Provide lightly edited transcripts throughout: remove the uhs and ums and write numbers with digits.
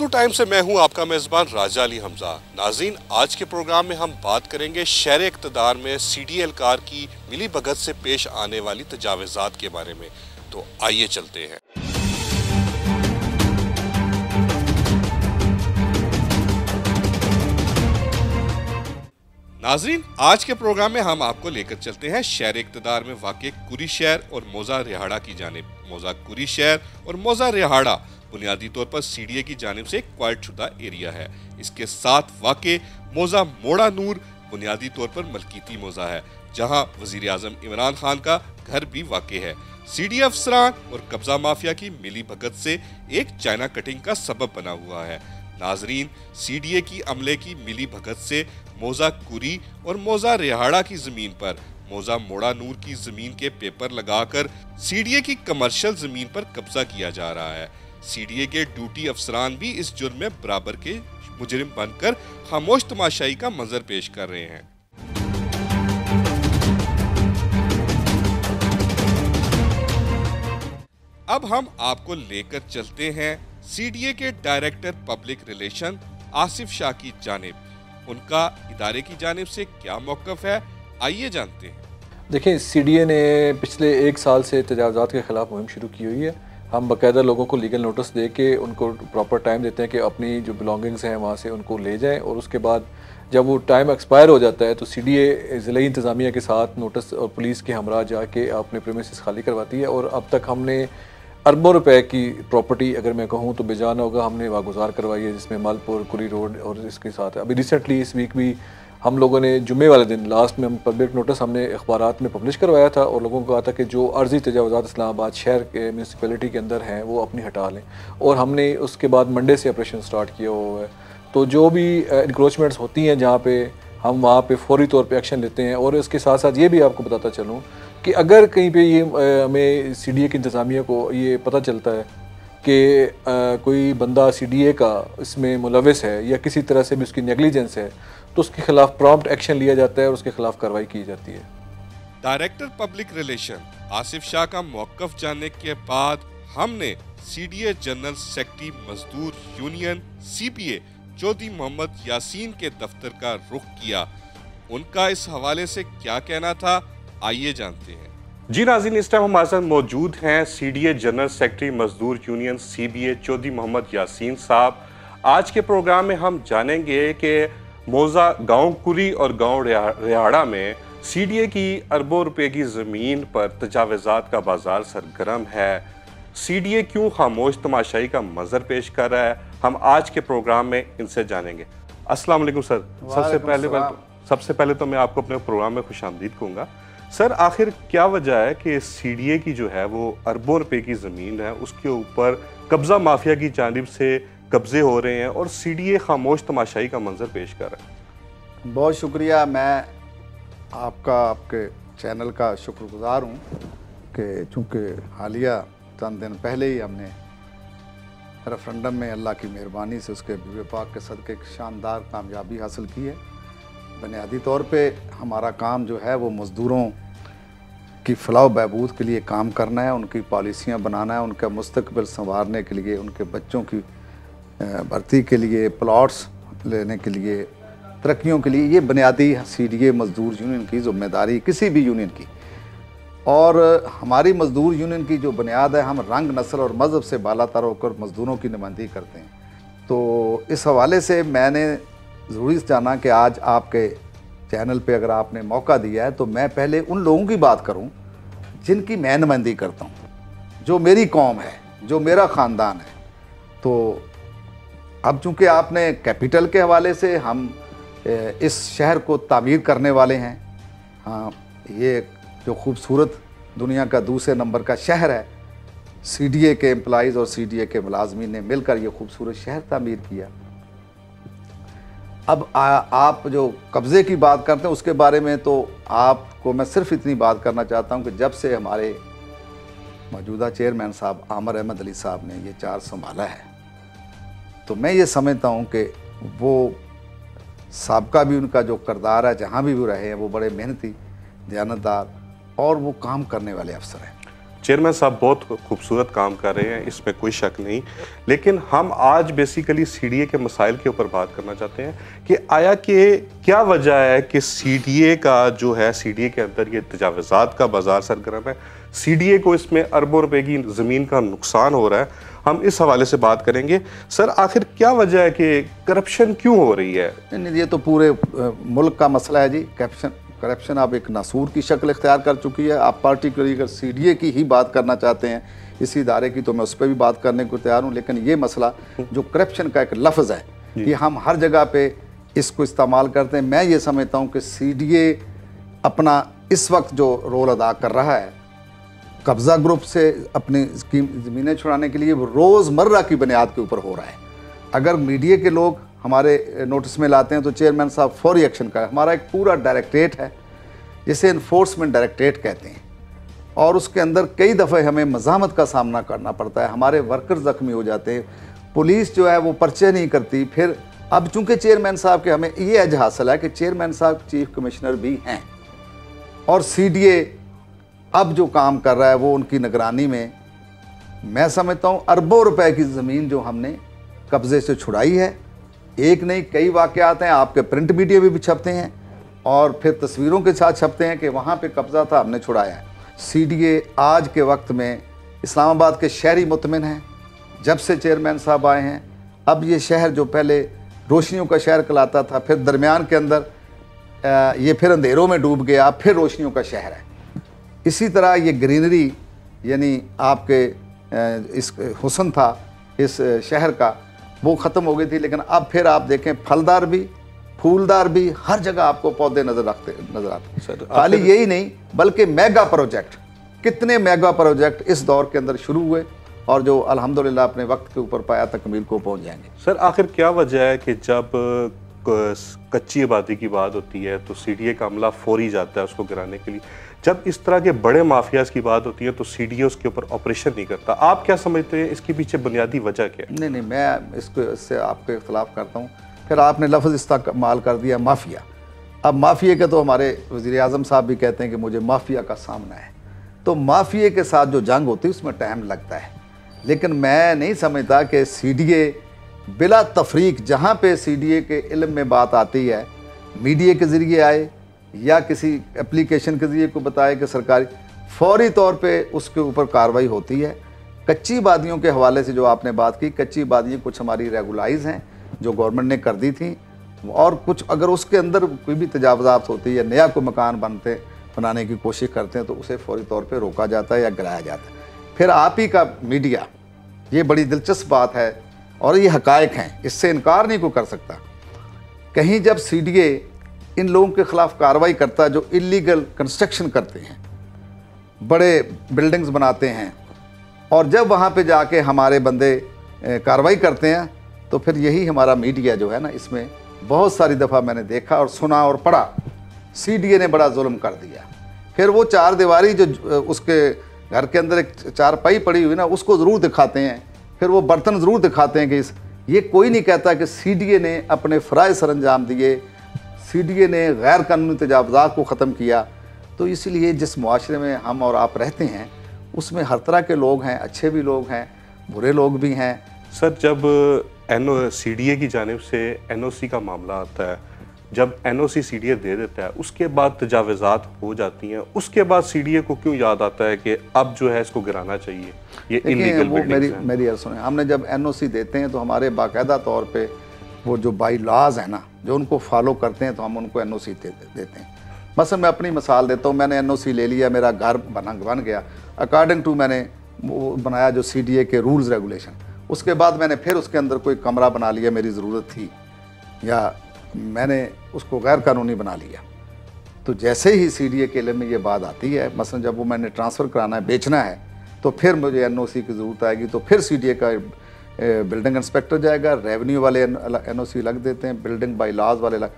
Time से मैं हूं आपका मेजबान राजा अली हमजा। नाज़रीन, आज के प्रोग्राम में हम बात करेंगे शहर इक़्तिदार में सीडी एहलकार की मिली भगत से पेश आने वाली तजावीज़ात के बारे में। तो आइए चलते हैं। नाज़रीन, आज के प्रोग्राम में हम आपको लेकर चलते हैं शहर इक़्तिदार में वाक़े कुरी शहर और मौज़ा रिहाड़ा की जानिब। मौज़ा कुरी शहर और मौज़ा रिहाड़ा बुनियादी तौर पर सीडीए की जानिब से एक क्वाइट शुदा एरिया है। इसके साथ वाक़े मौज़ा मोड़ा नूर बुनियादी तौर पर मलकीती मौज़ा है, जहां वज़ीर आज़म इमरान खान का घर भी वाक़े है। सीडीए अफसरान और कब्जा माफिया की मिली भगत से एक चाइना कटिंग का सबब बना हुआ है। नाजरीन, सीडीए की अमले की मिली भगत से मौज़ा कुरी और मौज़ा रिहाड़ा की जमीन पर मौज़ा मोड़ा नूर की जमीन के पेपर लगाकर सीडीए की कमर्शियल जमीन पर कब्जा किया जा रहा है। सीडीए के ड्यूटी अफसरान भी इस जुर्म में बराबर के मुजरिम बनकर खामोश तमाशाई का मंजर पेश कर रहे हैं। अब हम आपको लेकर चलते हैं सीडीए के director public relation Asif Shah की जानिब। उनका इदारे की जानिब से क्या मौक़िफ़ है, आइए जानते हैं। देखिए, सीडीए ने पिछले 1 साल से तजावुज़ात के ख़िलाफ़ मुहिम शुरू की हुई है। हम बाकायदा लोगों को लीगल नोटिस दे के उनको प्रॉपर टाइम देते हैं कि अपनी जो बिलोंगिंग्स हैं वहाँ से उनको ले जाएं, और उसके बाद जब वो टाइम एक्सपायर हो जाता है तो सीडीए ज़िले इंतज़ामिया के साथ नोटिस और पुलिस के हमरा जाके अपने प्रीमिसेस खाली करवाती है। और अब तक हमने अरबों रुपए की प्रॉपर्टी, अगर मैं कहूँ तो बेजान होगा, हमने वागुजार करवाई है, जिसमें मालपुर, कुरी रोड और इसके साथ अभी रिसेंटली इस वीक भी हम लोगों ने जुम्मे वाले दिन लास्ट में हम पब्लिक नोटिस हमने अखबारात में पब्लिश करवाया था और लोगों को कहा था कि जो अर्जी तजावुज़ात इस्लामाबाद शहर के म्यूनसिपैलिटी के अंदर हैं वो अपनी हटा लें। और हमने उसके बाद मंडे से ऑपरेशन स्टार्ट किया हुआ है। तो जो भी इंक्रोचमेंट्स होती हैं जहाँ पे हम वहाँ पे फौरी तौर पे एक्शन लेते हैं। और इसके साथ साथ ये भी आपको बताता चलूँ कि अगर कहीं पे ये हमें सीडीए की इंतज़ामिया को ये पता चलता है कि कोई बंदा सीडीए का इसमें मुलविस है या किसी तरह से भी उसकी नेग्लिजेंस है, तो उसके खिलाफ प्रॉम्प्ट एक्शन लिया जाता है और उसके खिलाफ कार्रवाई की जाती है। Director public relation Asif Shah का मौक़िफ़ जानने के बाद हमने सीडीए जनरल सेक्रेटरी मजदूर यूनियन सीपीए चौधरी मोहम्मद यासीन के दफ्तर का रुख किया। उनका इस हवाले से क्या कहना था, आइए जानते हैं। जी नाज़रीन, इस टाइम हमारे साथ मौजूद हैं सीडीए जनरल सेक्रेटरी मजदूर यूनियन सीबीए चौधरी मोहम्मद यासीन साहब। आज के प्रोग्राम में हम जानेंगे कि मौज़ा गांव कुरी और गांव रिहाड़ा में सीडीए की अरबों रुपए की ज़मीन पर तजावीज़ात का बाजार सरगर्म है। सीडीए क्यों खामोश तमाशाई का मंजर पेश कर रहा है, हम आज के प्रोग्राम में इनसे जानेंगे। अस्सलाम वालेकुम सर। सबसे पहले तो मैं आपको अपने प्रोग्राम में खुशामदीद कहूँगा। सर, आखिर क्या वजह है कि सीडीए की जो है वो अरबों रुपए की ज़मीन है, उसके ऊपर कब्ज़ा माफिया की जानिब से कब्जे हो रहे हैं और सीडीए खामोश तमाशाई का मंजर पेश कर रहा है? बहुत शुक्रिया। मैं आपके चैनल का शुक्रगुजार हूँ कि चूँकि हालिया चंद दिन पहले ही हमने रेफरेंडम में अल्लाह की मेहरबानी से उसके बीबी पाक के सदक़े एक शानदार कामयाबी हासिल की है। बुनियादी तौर पे हमारा काम जो है वो मज़दूरों की फ़लाह बहबूद के लिए काम करना है, उनकी पॉलिसियाँ बनाना है, उनका मुस्तकबिल संवारने के लिए, उनके बच्चों की भर्ती के लिए, प्लॉट्स लेने के लिए, तरक्कियों के लिए। ये बुनियादी सीडीए मज़दूर यूनियन की ज़िम्मेदारी, किसी भी यूनियन की। और हमारी मज़दूर यूनियन की जो बुनियाद है, हम रंग, नस्ल और मज़हब से बालातर होकर मज़दूरों की नुमाइंदगी करते हैं। तो इस हवाले से मैंने ज़रूरी जाना कि आज आपके चैनल पे अगर आपने मौका दिया है तो मैं पहले उन लोगों की बात करूं जिनकी मैं नुमाइंदगी करता हूं, जो मेरी कौम है, जो मेरा ख़ानदान है। तो अब चूँकि आपने कैपिटल के हवाले से, हम इस शहर को तामीर करने वाले हैं। हाँ, ये जो खूबसूरत दुनिया का दूसरे नंबर का शहर है, सीडीए के एम्प्लॉइज़ और सीडीए के मुलाजमीन ने मिलकर ये खूबसूरत शहर तामीर किया। अब आप जो कब्ज़े की बात करते हैं उसके बारे में तो आपको मैं सिर्फ इतनी बात करना चाहता हूं कि जब से हमारे मौजूदा चेयरमैन साहब आमिर अहमद अली साहब ने ये चार्ज संभाला है, तो मैं ये समझता हूं कि वो साबका भी उनका जो किरदार है, जहां भी वो रहे हैं, वो बड़े मेहनती, दयानतदार और वो काम करने वाले अफसर हैं। चेयरमैन साहब बहुत खूबसूरत काम कर रहे हैं, इसमें कोई शक नहीं, लेकिन हम आज बेसिकली सीडीए के मसाइल के ऊपर बात करना चाहते हैं कि आया कि क्या वजह है कि सीडीए का जो है, सीडीए के अंदर ये तजावज़ात का बाजार सरगर्म है, सीडीए को इसमें अरबों रुपए की ज़मीन का नुकसान हो रहा है। हम इस हवाले से बात करेंगे। सर, आखिर क्या वजह है कि करप्शन क्यों हो रही है? नहीं, ये तो पूरे मुल्क का मसला है जी। करप्शन अब एक नासूर की शक्ल इख्तियार कर चुकी है। आप पार्टिकुलरली अगर सीडीए की ही बात करना चाहते हैं, इसी इदारे की, तो मैं उस पर भी बात करने को तैयार हूँ। लेकिन ये मसला जो करप्शन का एक लफ्ज़ है, कि हम हर जगह पे इसको इस्तेमाल करते हैं। मैं ये समझता हूँ कि सीडीए अपना इस वक्त जो रोल अदा कर रहा है, कब्ज़ा ग्रुप से अपनी ज़मीनें छुड़ाने के लिए, वो रोज़मर्रा की बुनियाद के ऊपर हो रहा है। अगर मीडिया के लोग हमारे नोटिस में लाते हैं तो चेयरमैन साहब फौरी एक्शन का, हमारा एक पूरा डायरेक्टरेट है जिसे इन्फोर्समेंट डायरेक्टरेट कहते हैं, और उसके अंदर कई दफ़े हमें मज़ामत का सामना करना पड़ता है। हमारे वर्कर ज़ख्मी हो जाते हैं, पुलिस जो है वो पर्चे नहीं करती। फिर अब चूँकि चेयरमैन साहब के हमें ये एज हासिल है कि चेयरमैन साहब चीफ कमिश्नर भी हैं, और सीडीए अब जो काम कर रहा है वो उनकी निगरानी में, मैं समझता हूँ अरबों रुपए की ज़मीन जो हमने कब्ज़े से छुड़ाई है। एक नहीं, कई वाक़यात हैं, आपके प्रिंट मीडिया में भी छपते हैं और फिर तस्वीरों के साथ छपते हैं कि वहाँ पे कब्ज़ा था, हमने छुड़ाया है। सीडीए आज के वक्त में इस्लामाबाद के शहरी मुतमिन हैं। जब से चेयरमैन साहब आए हैं, अब ये शहर जो पहले रोशनियों का शहर कहलाता था, फिर दरमियान के अंदर ये फिर अंधेरों में डूब गया, फिर रोशनियों का शहर है। इसी तरह ये ग्रीनरी, यानी आपके इस हुस्न था इस शहर का, वो ख़त्म हो गई थी। लेकिन अब फिर आप देखें, फलदार भी, फूलदार भी, हर जगह आपको पौधे नज़र आते हैं। खाली यही नहीं, बल्कि मेगा प्रोजेक्ट, कितने मेगा प्रोजेक्ट इस दौर के अंदर शुरू हुए और जो अल्हम्दुलिल्लाह अपने वक्त के ऊपर पाया तकमील को पहुँच जाएंगे। सर, आखिर क्या वजह है कि जब कच्ची आबादी की बात होती है तो सीडीए का अमला फौरी जाता है उसको गिराने के लिए, जब इस तरह के बड़े माफियाज की बात होती है तो सीडीए उसके ऊपर ऑपरेशन नहीं करता? आप क्या समझते हैं इसके पीछे बुनियादी वजह क्या है? नहीं, मैं इससे आपके इख्तलाफ करता हूँ। फिर आपने लफ्ज़ इस्तेमाल कर दिया माफिया। अब माफिया के तो हमारे वज़ीर आज़म साहब भी कहते हैं कि मुझे माफिया का सामना है। तो माफिया के साथ जो जंग होती है उसमें टाइम लगता है, लेकिन मैं नहीं समझता कि सीडीए बिला तफरीक, जहाँ पे सीडीए के इल्म में बात आती है, मीडिया के ज़रिए आए या किसी एप्लीकेशन के ज़रिए को बताए कि सरकारी, फौरी तौर पे उसके ऊपर कार्रवाई होती है। कच्ची बादियों के हवाले से जो आपने बात की, कच्ची बादियाँ कुछ हमारी रेगुलाइज हैं जो गवर्नमेंट ने कर दी थी, और कुछ अगर उसके अंदर कोई भी तजावज़ात होती है या नया कोई मकान बनाने की कोशिश करते हैं तो उसे फौरी तौर पे रोका जाता है या गिराया जाता है। फिर आप ही का मीडिया, ये बड़ी दिलचस्प बात है और ये हक़ाइक़ हैं, इससे इनकार नहीं कोई कर सकता। कहीं जब सीडीए इन लोगों के ख़िलाफ़ कार्रवाई करता है जो इलीगल कंस्ट्रक्शन करते हैं, बड़े बिल्डिंग्स बनाते हैं, और जब वहाँ पे जाके हमारे बंदे कार्रवाई करते हैं, तो फिर यही हमारा मीडिया जो है ना, इसमें बहुत सारी दफ़ा मैंने देखा और सुना और पढ़ा, सीडीए ने बड़ा जुल्म कर दिया। फिर वो चार दीवारी जो उसके घर के अंदर एक चारपाई पड़ी हुई ना, उसको ज़रूर दिखाते हैं, फिर वो बर्तन ज़रूर दिखाते हैं कि ये कोई नहीं कहता कि सीडीए ने अपने फ़राइज़ सर अंजाम दिए, सीडीए ने गैर कानूनी तजावज़ात को ख़त्म किया। तो इसलिए जिस मुआशरे में हम और आप रहते हैं उसमें हर तरह के लोग हैं, अच्छे भी लोग हैं, बुरे लोग भी हैं। सर, जब सीडीए की जानिब से एनओसी का मामला आता है, जब एनओसी सीडीए दे देता है, उसके बाद तजावज़ात हो जाती हैं, उसके बाद सीडीए को क्यों याद आता है कि अब जो है इसको गिराना चाहिए, ये इलीगल बिल्डिंग्स हैं? मेरी अर्ज़ सुने, हमने जब एनओसी देते हैं तो हमारे बाकायदा तौर पे वो जो बाई लॉज है ना, जो उनको फॉलो करते हैं, तो हम उनको एनओसी देते हैं। मसलन मैं अपनी मिसाल देता हूँ, मैंने एनओसी ले लिया, मेरा घर बन गया अकॉर्डिंग टू मैंने वो बनाया जो सीडीए के रूल्स रेगुलेशन। उसके बाद मैंने फिर उसके अंदर कोई कमरा बना लिया, मेरी ज़रूरत थी, या मैंने उसको गैर कानूनी बना लिया, तो जैसे ही सीडीए के इल्म में ये बात आती है, मसलन जब वो मैंने ट्रांसफ़र कराना है, बेचना है, तो फिर मुझे एनओसी की ज़रूरत आएगी, तो फिर सीडीए का बिल्डिंग इंस्पेक्टर जाएगा, रेवेन्यू वाले एनओसी लग देते हैं, बिल्डिंग बाई लॉज वाले लग,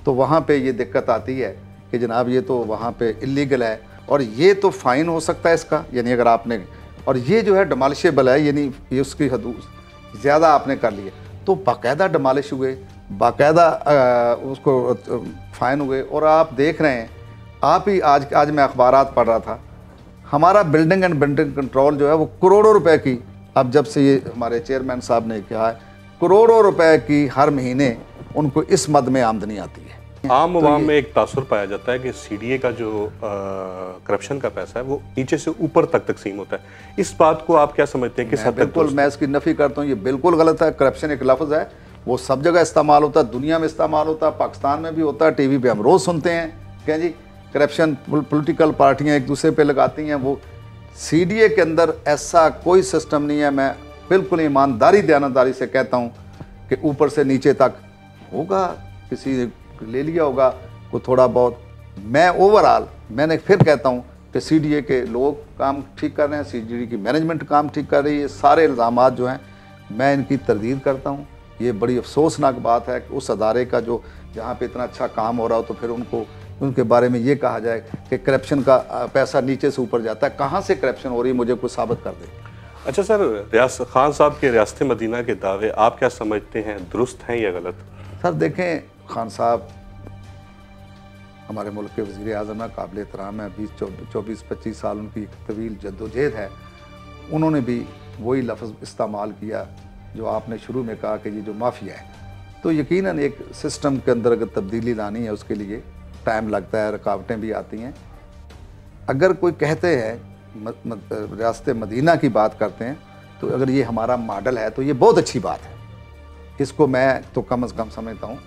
तो वहाँ पे ये दिक्कत आती है कि जनाब ये तो वहाँ पे इलीगल है और ये तो फ़ाइन हो सकता है इसका, यानी अगर आपने, और ये जो है डिमॉलिशेबल है, यानी ये उसकी हदूद ज़्यादा आपने कर लिए, तो बाकायदा डिमॉलिश हुए, बाकायदा उसको फ़ाइन हुए। और आप देख रहे हैं, आप ही आज मैं अखबारात पढ़ रहा था, हमारा बिल्डिंग एंड बिल्डिंग कंट्रोल जो है वो करोड़ों रुपए की, अब जब से ये हमारे चेयरमैन साहब ने कहा है, करोड़ों रुपए की हर महीने उनको इस मद में आमदनी आती है। आम आवाम में एक तासुर पाया जाता है कि सीडीए का जो करप्शन का पैसा है वो नीचे से ऊपर तक तकसीम होता है। इस बात को आप क्या समझते हैं? किस हद तक? बिल्कुल मैं इसकी नफी करता हूँ, ये बिल्कुल गलत है। करप्शन एक लफ्ज़ है, वो सब जगह इस्तेमाल होता है, दुनिया में इस्तेमाल होता है, पाकिस्तान में भी होता है, टीवी पे हम रोज़ सुनते हैं क्या जी करप्शन पॉलिटिकल पार्टियाँ एक दूसरे पे लगाती हैं। वो सीडीए के अंदर ऐसा कोई सिस्टम नहीं है। मैं बिल्कुल ईमानदारी दयानतदारी से कहता हूँ कि ऊपर से नीचे तक होगा, किसी ने ले लिया होगा को थोड़ा बहुत। मैं ओवरऑल मैंने फिर कहता हूँ कि सीडीए के लोग काम ठीक कर रहे हैं, सीडीए की मैनेजमेंट काम ठीक कर रही है। सारे इल्ज़ामात जो हैं मैं इनकी तरदीद करता हूँ। ये बड़ी अफसोसनाक बात है कि उस अदारे का जो जहाँ पे इतना अच्छा काम हो रहा हो तो फिर उनके बारे में ये कहा जाए कि करप्शन का पैसा नीचे से ऊपर जाता है। कहाँ से करप्शन हो रही है, मुझे कुछ साबित कर दे। अच्छा सर, खान साहब के रियासत मदीना के दावे आप क्या समझते हैं, दुरुस्त हैं या गलत? सर देखें, खान साहब हमारे मुल्क के वज़ीर आज़म है, काबिल एहतराम है। 24-25 साल उनकी तवील जद्दोजहद है। उन्होंने भी वही लफ्ज़ इस्तेमाल किया जो आपने शुरू में कहा कि ये जो माफिया है। तो यकीनन एक सिस्टम के अंदर अगर तब्दीली लानी है उसके लिए टाइम लगता है, रुकावटें भी आती हैं। अगर कोई कहते हैं रियासत मदीना की बात करते हैं तो अगर ये हमारा मॉडल है तो ये बहुत अच्छी बात है। इसको मैं तो कम से कम समझता हूँ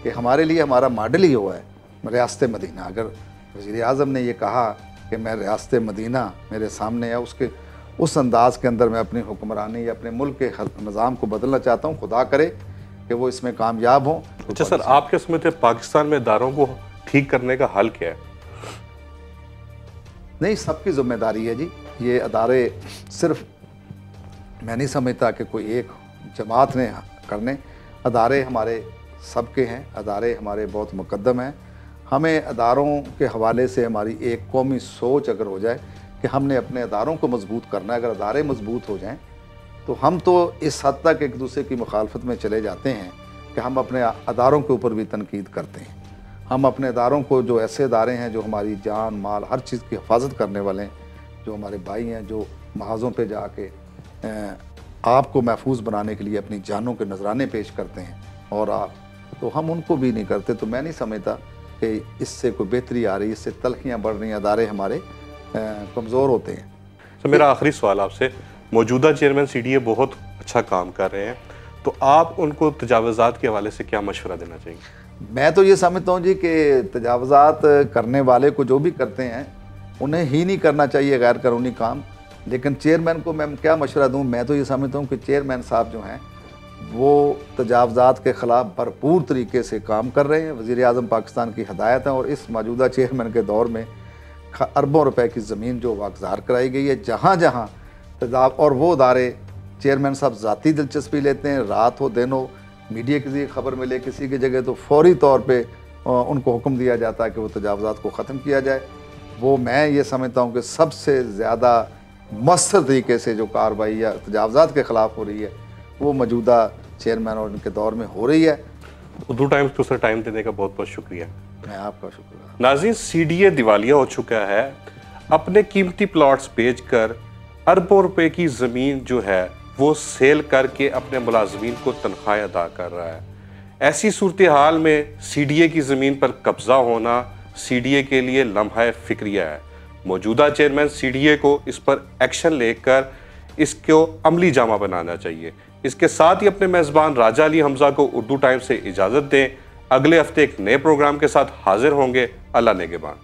कि हमारे लिए हमारा मॉडल ही हुआ है रियासत मदीना। अगर वज़ीर आज़म ने ये कहा कि मैं रियासत मदीना मेरे सामने है, उसके उस अंदाज़ के अंदर मैं अपनी हुक्मरानी या अपने मुल्क के निज़ाम को बदलना चाहता हूँ, खुदा करे कि वो इसमें कामयाब हों। अच्छा सर, आप क्या समझते हैं पाकिस्तान में इदारों को ठीक करने का हल क्या है? नहीं, सबकी जिम्मेदारी है जी। ये अदारे सिर्फ मैं नहीं समझता कि कोई एक जमात ने करने। अदारे हमारे सबके हैं, अदारे हमारे बहुत मुकद्दम हैं। हमें अदारों के हवाले से हमारी एक कौमी सोच अगर हो जाए कि हमने अपने अदारों को मजबूत करना है, अगर अदारे मजबूत हो जाएं तो हम तो इस हद तक एक दूसरे की मुखालफत में चले जाते हैं कि हम अपने अदारों के ऊपर भी तनकीद करते हैं। हम अपने अदारों को, जो ऐसे अदारे हैं जो हमारी जान माल हर चीज़ की हिफाजत करने वाले हैं, जो हमारे भाई हैं, जो महाजों पे जाके आपको महफूज बनाने के लिए अपनी जानों के नजराने पेश करते हैं, और आप तो हम उनको भी नहीं करते। तो मैं नहीं समझता कि इससे कोई बेहतरी आ रही, इससे तलखियाँ बढ़ रही हैं, अदारे हमारे कमज़ोर होते हैं। तो मेरा आखिरी सवाल आपसे, मौजूदा चेयरमैन सीडीए बहुत अच्छा काम कर रहे हैं, तो आप उनको तजावज़ात के हवाले से क्या मशवरा देना चाहिए? मैं तो ये समझता हूँ जी कि तजावज़ात करने वाले को जो भी करते हैं उन्हें ही नहीं करना चाहिए गैर कानूनी काम। लेकिन चेयरमैन को मैं क्या मशवरा दूँ? मैं तो ये समझता हूँ कि चेयरमैन साहब जो हैं वो तजावज़ात के ख़िलाफ़ भरपूर तरीके से काम कर रहे हैं। वज़ीर आज़म पाकिस्तान की हदायत है और इस मौजूदा चेयरमैन के दौर में अरबों रुपए की ज़मीन जो वागज़ार कराई गई है जहाँ जहाँ तजाव, और वो अदारे चेयरमैन साहब ज़ाती दिलचस्पी लेते हैं। रात हो दिन हो, मीडिया की खबर मिले किसी की जगह तो फौरी तौर पे उनको हुक्म दिया जाता है कि वो तजावज़ात को ख़त्म किया जाए। वो मैं ये समझता हूँ कि सबसे ज़्यादा मौसर तरीके से जो कार्रवाई या तजावज़ात के ख़िलाफ़ हो रही है वो मौजूदा चेयरमैन और उनके दौर में हो रही है। उर्दू टाइम्स को सर टाइम देने का बहुत बहुत शुक्रिया। मैं आपका शुक्रिया। नाज़रीन, सीडीए दिवालिया हो चुका है, अपने कीमती प्लॉट्स बेचकर अरबों रुपए की ज़मीन जो है वो सेल करके अपने मुलाजमीन को तनख्वाह अदा कर रहा है। ऐसी सूरत हाल में सीडीए की ज़मीन पर कब्ज़ा होना सीडीए के लिए लम्हा फ़िक्रिया है। मौजूदा चेयरमैन सीडीए को इस पर एक्शन लेकर इसको अमली जामा बनाना चाहिए। इसके साथ ही अपने मेज़बान राजा अली हमज़ा को उर्दू टाइम्स से इजाज़त दें। अगले हफ्ते एक नए प्रोग्राम के साथ हाजिर होंगे। अल्लाह नेगेबान।